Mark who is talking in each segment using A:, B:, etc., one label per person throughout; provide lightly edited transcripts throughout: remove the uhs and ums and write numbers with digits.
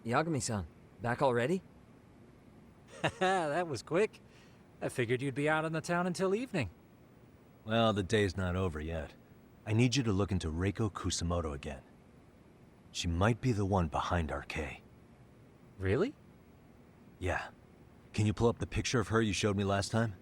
A: Yagami-san, back already?
B: That was quick. I figured you'd be out in the town until evening.
C: Well, the day's not over yet. I need you to look into Reiko Kusamoto again. She might be the one behind RK.
B: Really?
C: Yeah. Can you pull up the picture of her you showed me last time?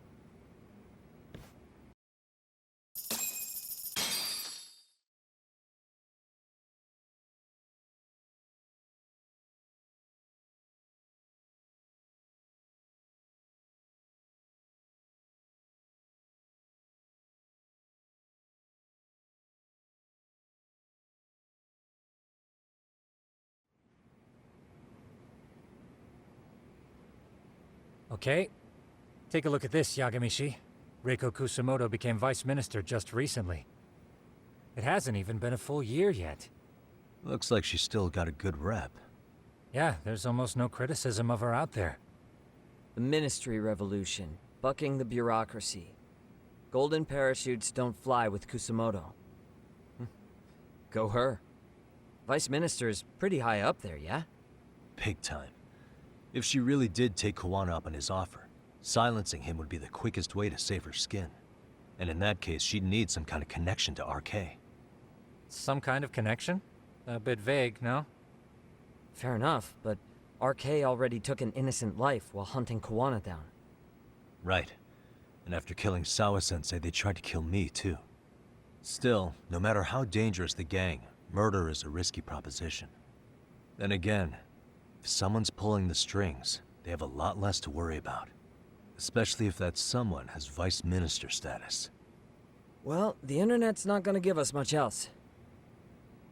B: Okay. Take a look at this, Yagami-shi. Reiko Kusamoto became vice minister just recently. It hasn't even been a full year yet.
C: Looks like she's still got a good rep.
B: Yeah, there's almost no criticism of her out there.
A: The Ministry Revolution, bucking the bureaucracy. Golden parachutes don't fly with Kusamoto. Go her. Vice Minister's pretty high up there, yeah?
C: Big time. If she really did take Kawana up on his offer, silencing him would be the quickest way to save her skin. And in that case, she'd need some kind of connection to RK.
B: Some kind of connection? A bit vague, no?
A: Fair enough, but RK already took an innocent life while hunting Kawana down.
C: Right. And after killing Sawa-sensei, they tried to kill me, too. Still, no matter how dangerous the gang, murder is a risky proposition. Then again, if someone's pulling the strings, they have a lot less to worry about. Especially if that someone has vice minister status.
A: Well, the internet's not gonna give us much else.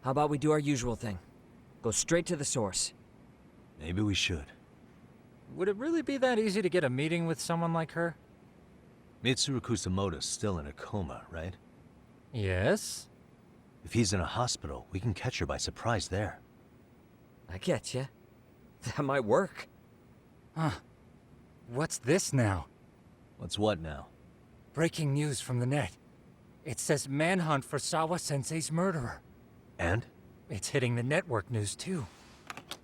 A: How about we do our usual thing? Go straight to the source.
C: Maybe we should.
B: Would it really be that easy to get a meeting with someone like her?
C: Mitsuru Kusamoto's still in a coma, right?
B: Yes?
C: If he's in a hospital, we can catch her by surprise there.
A: I get you. That might work.
B: Huh. What's this now?
C: What's what now?
B: Breaking news from the net. It says manhunt for Sawa-sensei's murderer.
C: And?
B: It's hitting the network news, too.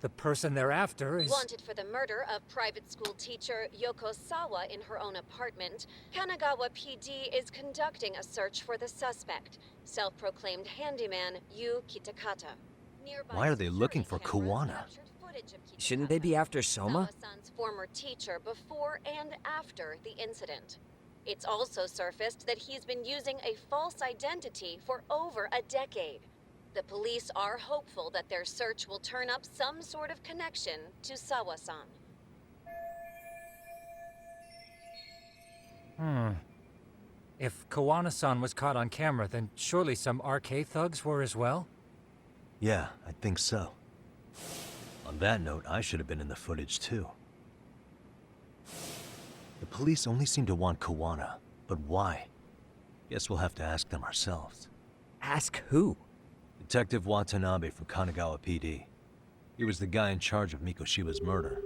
B: The person they're after is...
D: Wanted for the murder of private school teacher Yoko Sawa in her own apartment, Kanagawa PD is conducting a search for the suspect, self-proclaimed handyman Yu Kitakata. Nearby
C: Why are they looking for
D: security cameras
C: Kawana?
D: captured footage of
A: Shouldn't they be after Soma?
D: Sawa-san's former teacher before and after the incident. It's also surfaced that he's been using a false identity for over a decade. The police are hopeful that their search will turn up some sort of connection to Sawa-san.
B: If Kawana-san was caught on camera, then surely some RK thugs were as well?
C: Yeah, I think so. On that note, I should have been in the footage too. The police only seem to want Kawana, but why? Guess we'll have to ask them ourselves.
A: Ask who?
C: Detective Watanabe from Kanagawa PD. He was the guy in charge of Mikoshiba's murder.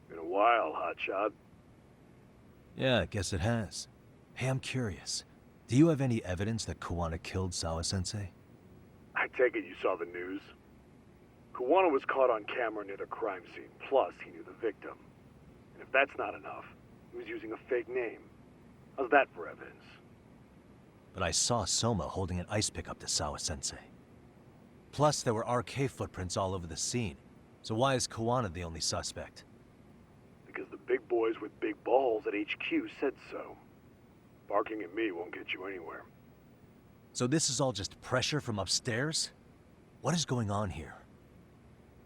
E: Been a while, hotshot.
C: Yeah, I guess it has. Hey, I'm curious. Do you have any evidence that Kawana killed Sawa-sensei?
E: I take it you saw the news. Kawana was caught on camera near the crime scene, plus he knew the victim. And if that's not enough, he was using a fake name. How's that for evidence?
C: But I saw Soma holding an ice pick up to Sawa-sensei. Plus, there were RK footprints all over the scene. So why is Kawana the only suspect?
E: Because the big boys with big balls at HQ said so. Barking at me won't get you anywhere.
C: So this is all just pressure from upstairs? What is going on here?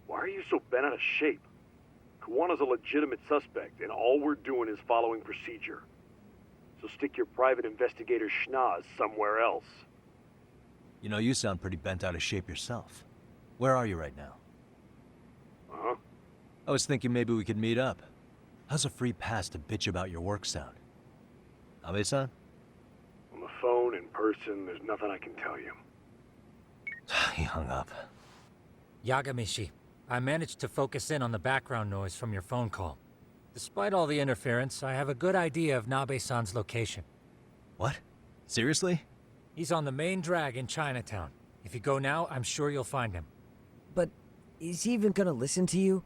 E: Why are you so bent out of shape? Kawana's a legitimate suspect, and all we're doing is following procedure. So stick your private investigator schnoz somewhere else.
C: You know, you sound pretty bent out of shape yourself. Where are you right now?
E: Uh-huh.
C: I was thinking maybe we could meet up. How's a free pass to bitch about your work sound? Abe-san?
E: On the phone, in person, there's nothing I can tell you.
C: He hung up.
B: Yagami-shi, I managed to focus in on the background noise from your phone call. Despite all the interference, I have a good idea of Nabe-san's location.
C: What? Seriously?
B: He's on the main drag in Chinatown. If you go now, I'm sure you'll find him.
A: But is he even gonna listen to you?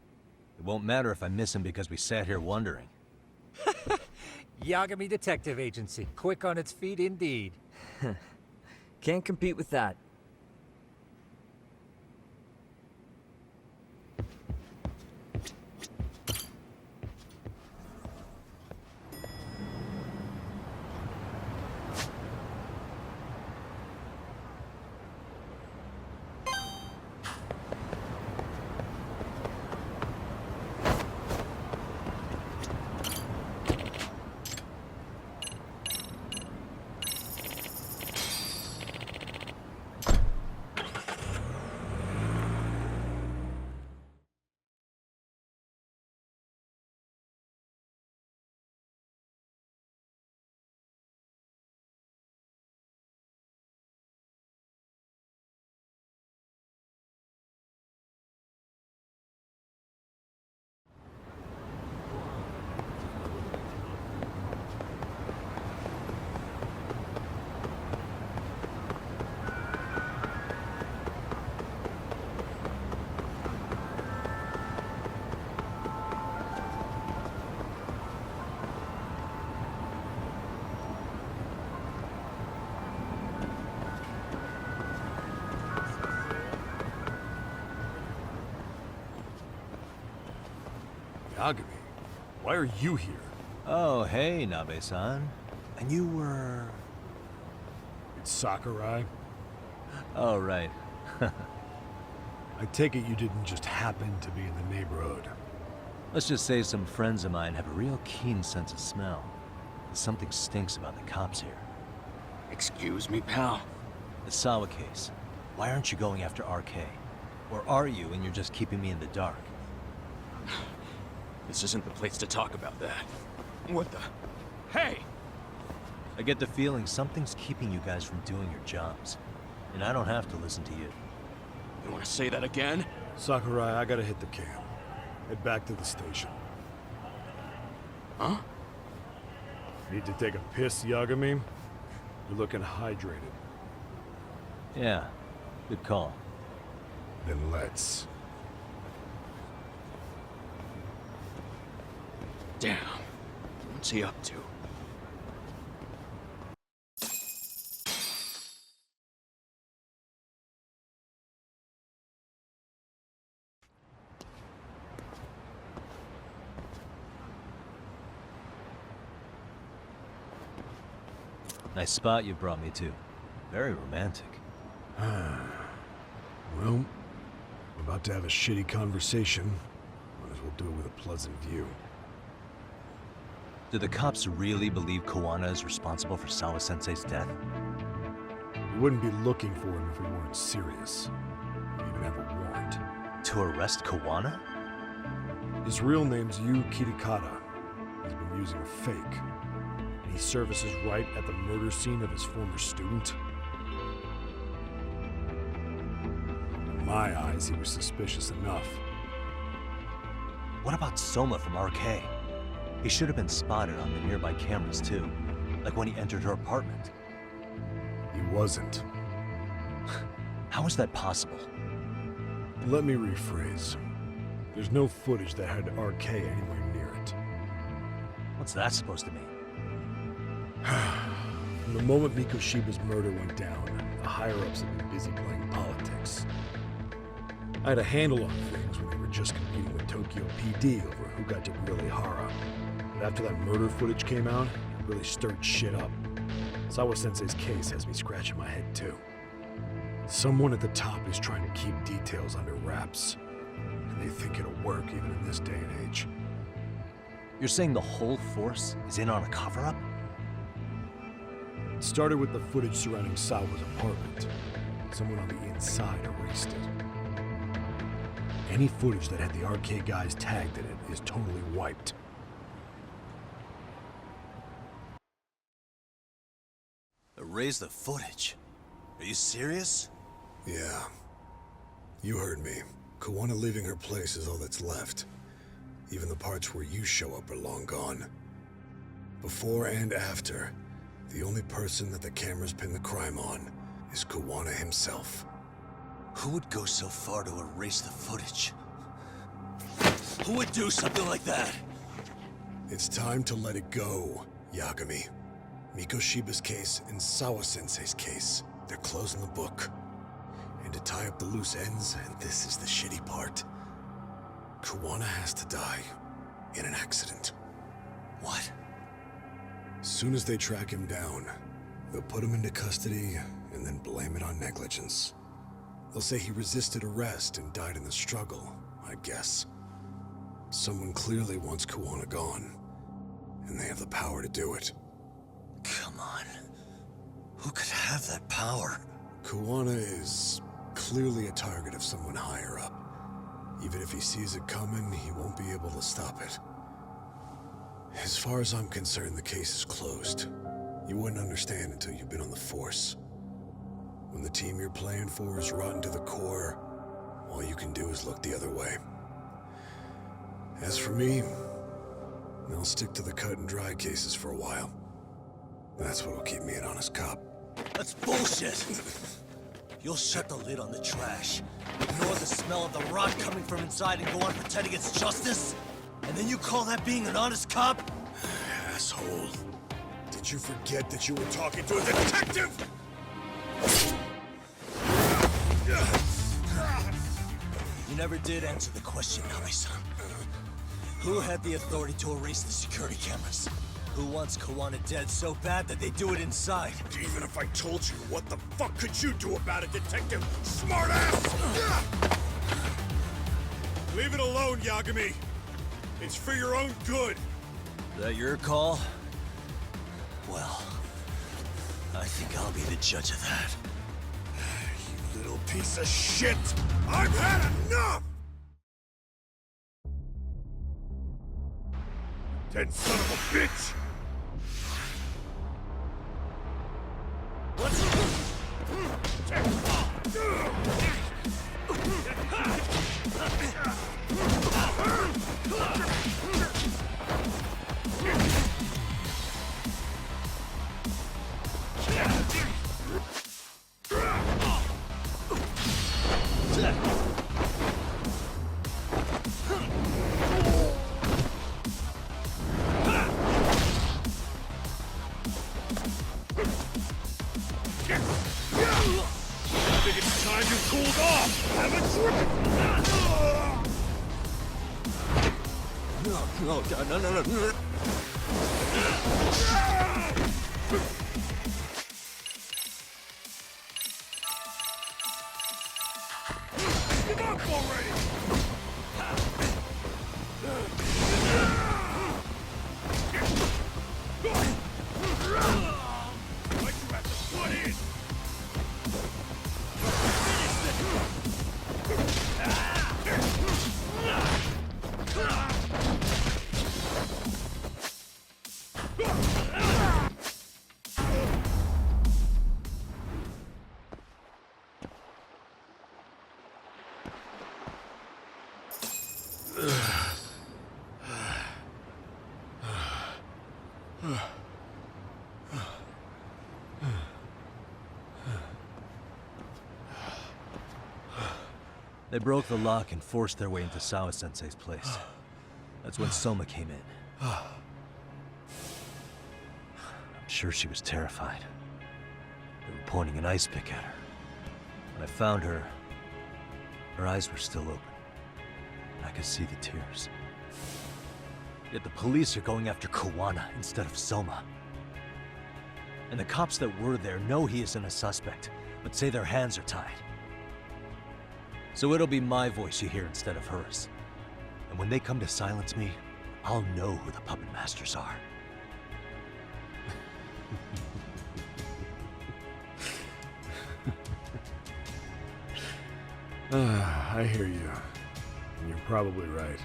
C: It won't matter if I miss him because we sat here wondering.
B: Yagami Detective Agency. Quick on its feet indeed.
A: Can't compete with that.
E: Yagami, why are you here?
C: Oh, hey, Nabe-san. And you were...
E: It's Sakurai.
C: Oh, right.
E: I take it you didn't just happen to be in the neighborhood.
C: Let's just say some friends of mine have a real keen sense of smell. Something stinks about the cops here.
F: Excuse me, pal?
C: The Sawa case. Why aren't you going after RK? Or are you and you're just keeping me in the dark?
F: This isn't the place to talk about that. What the... Hey!
C: I get the feeling something's keeping you guys from doing your jobs. And I don't have to listen to you.
F: You want to say that again?
E: Sakurai, I gotta hit the camp. Head back to the station.
F: Huh?
E: Need to take a piss, Yagami? You're looking hydrated.
C: Yeah, good call.
E: Then let's.
F: Damn. What's he up to?
C: Nice spot you brought me to. Very romantic.
E: Well, we're about to have a shitty conversation. Might as well do it with a pleasant view.
C: Do the cops really believe Kawana is responsible for Sawa-sensei's death?
E: We wouldn't be looking for him if we weren't serious. We even have a warrant.
C: To arrest Kawana?
E: His real name's Yu Kitakata. He's been using a fake. And he services right at the murder scene of his former student. In my eyes, he was suspicious enough.
C: What about Soma from RK? He should have been spotted on the nearby cameras too. Like when he entered her apartment.
E: He wasn't.
C: How is that possible?
E: Let me rephrase. There's no footage that had RK anywhere near it.
C: What's that supposed to mean?
E: From the moment Mikoshiba's murder went down, the higher-ups have been busy playing politics. I had a handle on things when they were just competing with Tokyo PD over who got to Hara. But after that murder footage came out, it really stirred shit up. Sawa-sensei's case has me scratching my head too. Someone at the top is trying to keep details under wraps. And they think it'll work even in this day and age.
C: You're saying the whole force is in on a cover-up?
E: It started with the footage surrounding Sawa's apartment. Someone on the inside erased it. Any footage that had the RK guys tagged in it is totally wiped.
C: Erase the footage? Are you serious?
G: Yeah. You heard me. Kawana leaving her place is all that's left. Even the parts where you show up are long gone. Before and after, the only person that the cameras pin the crime on is Kawana himself.
C: Who would go so far to erase the footage? Who would do something like that?
G: It's time to let it go, Yagami. Mikoshiba's case and Sawa-sensei's case, they're closing the book. And to tie up the loose ends, and this is the shitty part, Kuwana has to die in an accident.
C: What?
G: Soon as they track him down, they'll put him into custody and then blame it on negligence. They'll say he resisted arrest and died in the struggle, I guess. Someone clearly wants Kuwana gone, and they have the power to do it.
C: Come on. Who could have that power?
G: Kuwana is clearly a target of someone higher up. Even if he sees it coming, he won't be able to stop it. As far as I'm concerned, the case is closed. You wouldn't understand until you've been on the force. When the team you're playing for is rotten to the core, all you can do is look the other way. As for me, I'll stick to the cut and dry cases for a while. That's what'll keep me an honest cop.
C: That's bullshit! You'll shut the lid on the trash, ignore the smell of the rot coming from inside, and go on pretending it's justice? And then you call that being an honest cop?
G: Asshole. Did you forget that you were talking to a detective?
C: You never did answer the question, Nami-san. Who had the authority to erase the security cameras? Who wants Kuwana dead so bad that they do it inside?
G: Even if I told you, what the fuck could you do about it, detective? Smartass! Leave it alone, Yagami. It's for your own good.
C: Is that your call? Well, I think I'll be the judge of that.
G: You little piece of shit! I've had enough! Dead son of a bitch! I think it's time you cooled off! Have a drink!
F: No, God, no.
G: Give up already! Why'd you have to put in?
C: They broke the lock and forced their way into Sawa-sensei's place. That's when Soma came in. I'm sure she was terrified. They were pointing an ice pick at her. When I found her, her eyes were still open. And I could see the tears. Yet the police are going after Kuwana instead of Soma. And the cops that were there know he isn't a suspect, but say their hands are tied. So it'll be my voice you hear instead of hers. And when they come to silence me, I'll know who the puppet masters are.
E: I hear you. You're probably right.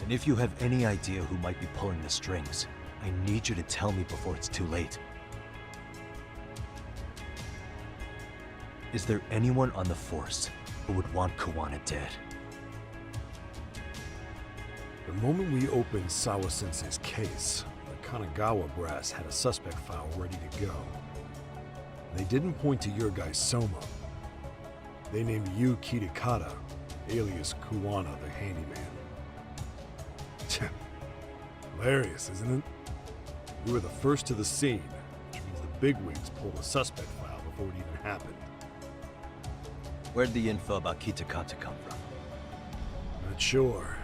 C: And if you have any idea who might be pulling the strings, I need you to tell me before it's too late. Is there anyone on the force who would want Kuwana dead?
E: The moment we opened Sawa-sensei's case, the Kanagawa brass had a suspect file ready to go. They didn't point to your guy Soma. They named you Kitakata, alias Kuwana the handyman. Hilarious, isn't it? You were the first to the scene, which means the bigwigs pulled a suspect file before it even happened.
C: Where'd the info about Kitakata come from?
E: Not sure,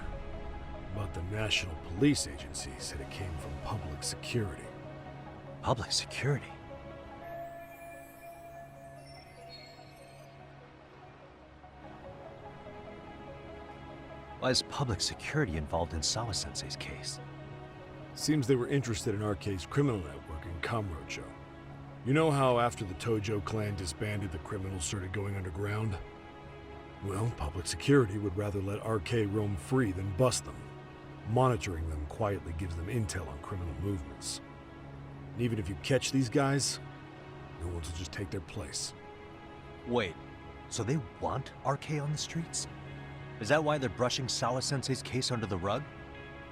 E: but the National Police Agency said it came from public security.
C: Public security? Why is public security involved in Sawa-sensei's case?
E: Seems they were interested in RK's criminal network in Kamurocho. You know how after the Tojo clan disbanded, the criminals started going underground? Well, public security would rather let RK roam free than bust them. Monitoring them quietly gives them intel on criminal movements. And even if you catch these guys, no one will just take their place.
C: Wait, so they want RK on the streets? Is that why they're brushing Sawa-sensei's case under the rug?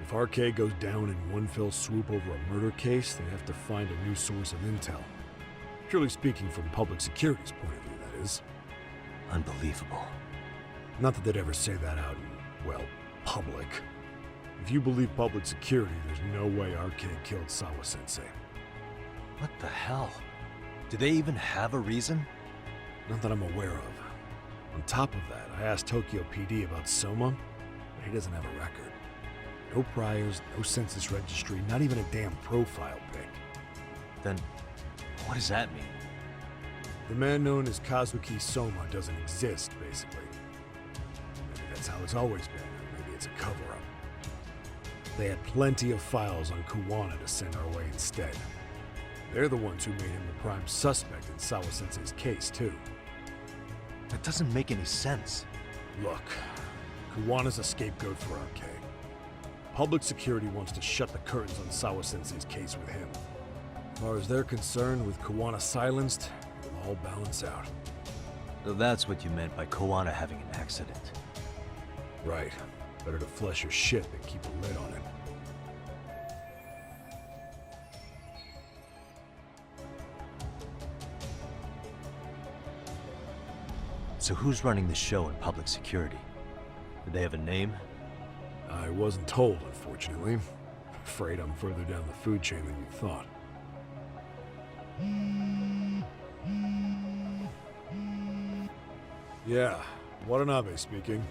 E: If RK goes down in one fell swoop over a murder case, they have to find a new source of intel. Purely speaking, from public security's point of view, that is.
C: Unbelievable.
E: Not that they'd ever say that out in, well, public. If you believe public security, there's no way RK killed Sawa-sensei.
C: What the hell? Do they even have a reason?
E: Not that I'm aware of. On top of that, I asked Tokyo PD about Soma, but he doesn't have a record. No priors, no census registry, not even a damn profile pic.
C: Then, what does that mean?
E: The man known as Kazuki Soma doesn't exist, basically. Maybe that's how it's always been, or maybe it's a cover-up. They had plenty of files on Kuwana to send our way instead. They're the ones who made him the prime suspect in Sawa-sensei's case, too.
C: That doesn't make any sense.
E: Look, Kuwana's a scapegoat for RK. Public security wants to shut the curtains on Sawa-sensei's case with him. As far as they're concerned, with Kuwana silenced, it'll all balance out.
C: So that's what you meant by Koana having an accident.
E: Right. Better to flush your shit than keep a lid on it.
C: So who's running the show in public security? Do they have a name?
E: I wasn't told, unfortunately. Afraid I'm further down the food chain than you thought. Yeah, Watanabe speaking.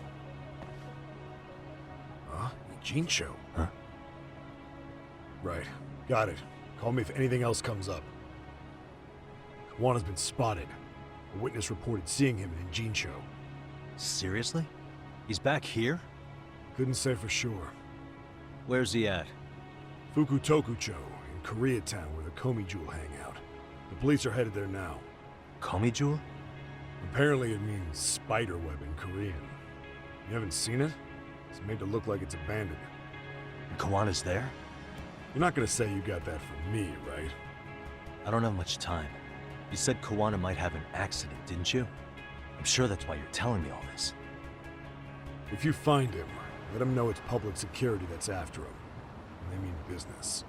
E: Huh? Jincho?
C: Huh?
E: Right. Got it. Call me if anything else comes up. Kawana's been spotted. A witness reported seeing him in Jincho.
C: Seriously? He's back here?
E: Couldn't say for sure.
C: Where's he at?
E: Fukutokucho, in Koreatown, where the Komi Jewel hang out. The police are headed there now.
C: Komi Jewel?
E: Apparently it means spider web in Korean. You haven't seen it? It's made to look like it's abandoned.
C: And Kawana's there?
E: You're not gonna say you got that from me, right?
C: I don't have much time. You said Kawana might have an accident, didn't you? I'm sure that's why you're telling me all this.
E: If you find him, let him know it's public security that's after him. And they mean business.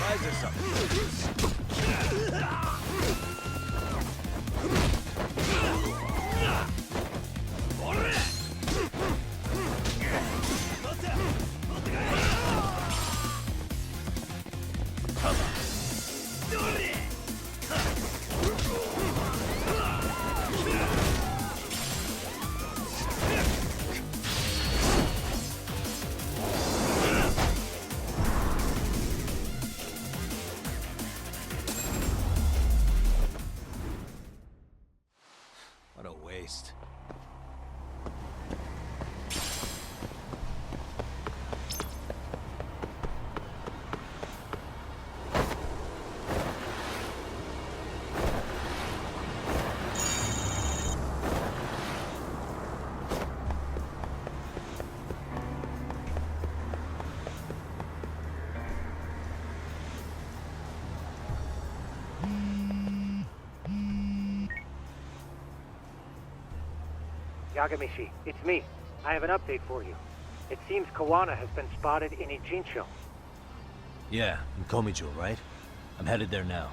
F: Surprise or something.
C: What a waste.
B: Yagami-shi, it's me. I have an update for you. It seems Kawana has been spotted in Ijincho.
C: Yeah, in Komijo, right? I'm headed there now.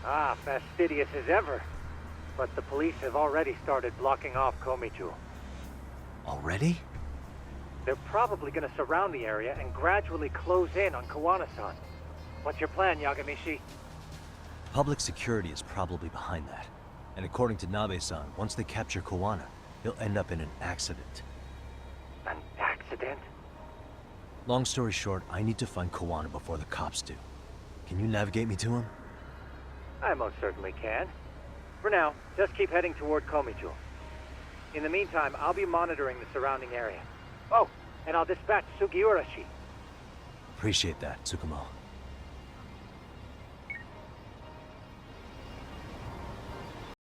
B: Ah, fastidious as ever. But the police have already started blocking off Komijo.
C: Already?
B: They're probably gonna surround the area and gradually close in on Kawana-san. What's your plan, Yagami-shi?
C: Public security is probably behind that. And according to Nabe-san, once they capture Kawana, he'll end up in an accident.
B: An accident?
C: Long story short, I need to find Kawana before the cops do. Can you navigate me to him?
B: I most certainly can. For now, just keep heading toward Komijo. In the meantime, I'll be monitoring the surrounding area. Oh, and I'll dispatch Sugiura-shi.
C: Appreciate that, Tsukumo.